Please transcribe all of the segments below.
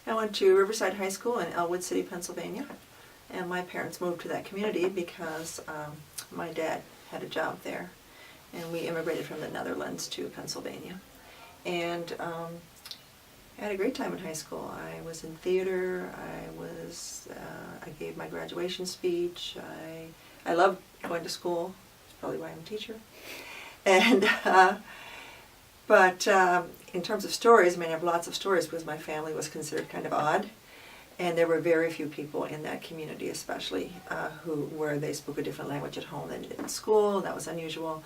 I went to Riverside High School in Elwood City, Pennsylvania, and my parents moved to that community because my dad had a job there, and we immigrated from the Netherlands to Pennsylvania. And I had a great time in high school. I was in theater. I gave my graduation speech. I loved going to school. That's probably why I'm a teacher. And but in terms of stories, I mean, I have lots of stories because my family was considered kind of odd, and there were very few people in that community, especially where they spoke a different language at home than they did in school. That was unusual.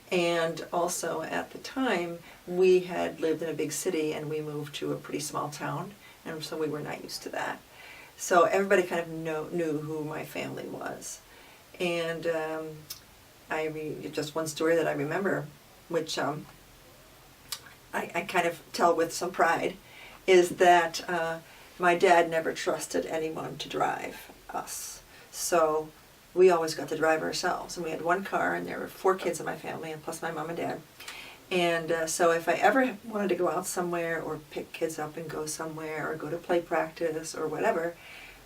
And also at the time, we had lived in a big city and we moved to a pretty small town, and so we were not used to that. So everybody kind of knew who my family was. And just one story that I remember, which I kind of tell with some pride, is that my dad never trusted anyone to drive us. So we always got to drive ourselves. And we had one car, and there were 4 kids in my family, and plus my mom and dad. And so if I ever wanted to go out somewhere or pick kids up and go somewhere or go to play practice or whatever,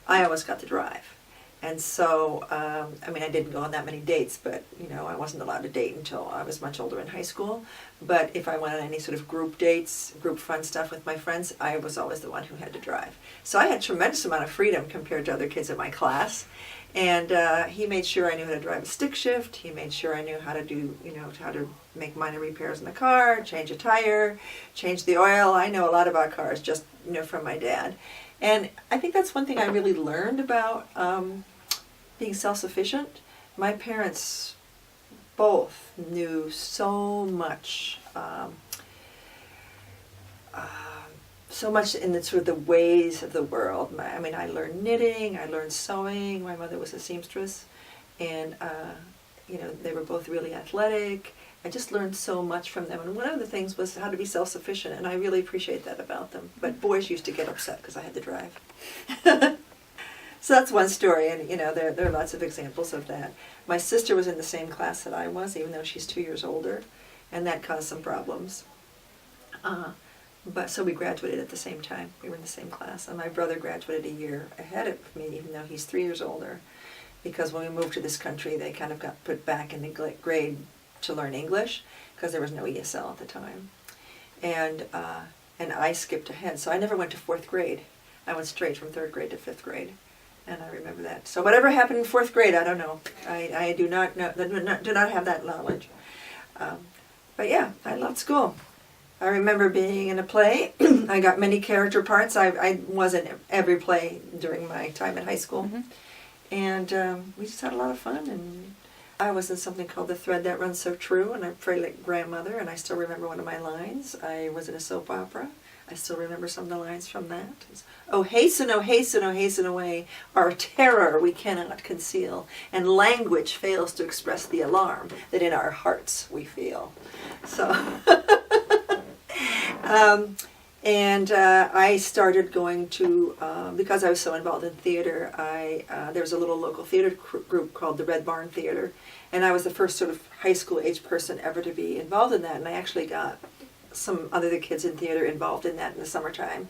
I always got to drive. And so, I mean, I didn't go on that many dates, but, you know, I wasn't allowed to date until I was much older in high school. But if I went on any sort of group dates, group fun stuff with my friends, I was always the one who had to drive. So I had a tremendous amount of freedom compared to other kids in my class. And he made sure I knew how to drive a stick shift. He made sure I knew how to do, you know, how to make minor repairs in the car, change a tire, change the oil. I know a lot about cars just, you know, from my dad. And I think that's one thing I really learned about being self-sufficient. My parents both knew so much, in the sort of the ways of the world. I mean, I learned knitting, I learned sewing. My mother was a seamstress, and you know, they were both really athletic. I just learned so much from them, and one of the things was how to be self-sufficient, and I really appreciate that about them. But boys used to get upset because I had to drive. So that's one story, and you know, there are lots of examples of that. My sister was in the same class that I was, even though she's 2 years older, and that caused some problems. But so we graduated at the same time. We were in the same class, and my brother graduated a year ahead of me, even though he's 3 years older, because when we moved to this country, they kind of got put back in the grade to learn English because there was no ESL at the time, and I skipped ahead, so I never went to 4th grade. I went straight from 3rd grade to 5th grade. And I remember that. So whatever happened in 4th grade, I don't know. I do not know, do not have that knowledge. But yeah, I loved school. I remember being in a play. I got many character parts. I was in every play during my time in high school. Mm-hmm. And we just had a lot of fun. And I was in something called The Thread That Runs So True, and I prayed like grandmother, and I still remember one of my lines. I was in a soap opera. I still remember some of the lines from that. Oh hasten, oh hasten away, our terror we cannot conceal, and language fails to express the alarm that in our hearts we feel. So, I started going to, because I was so involved in theater, there was a little local theater group called the Red Barn Theater, and I was the first sort of high school age person ever to be involved in that, and I actually got some other kids in theater involved in that in the summertime.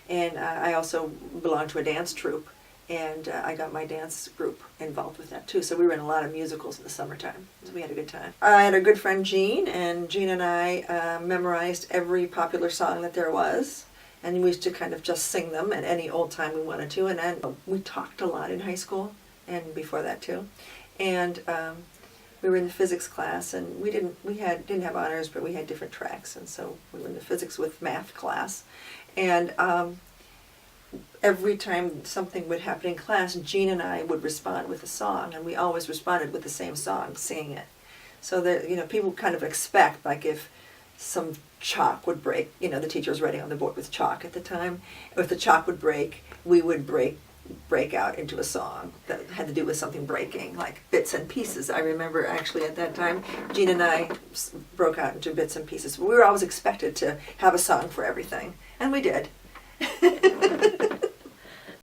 And I also belonged to a dance troupe, and I got my dance group involved with that too. So we were in a lot of musicals in the summertime. So we had a good time. I had a good friend, Jean, and Jean and I memorized every popular song that there was, and we used to kind of just sing them at any old time we wanted to. And then we talked a lot in high school, and before that too. And we were in the physics class, and we didn't have honors, but we had different tracks, and so we were in the physics with math class. And every time something would happen in class, Jean and I would respond with a song, and we always responded with the same song, singing it. So that, you know, people kind of expect, like if some chalk would break, you know, the teacher was writing on the board with chalk at the time, if the chalk would break, we would break out into a song that had to do with something breaking, like Bits and Pieces. I remember actually at that time, Jean and I broke out into Bits and Pieces. We were always expected to have a song for everything, and we did.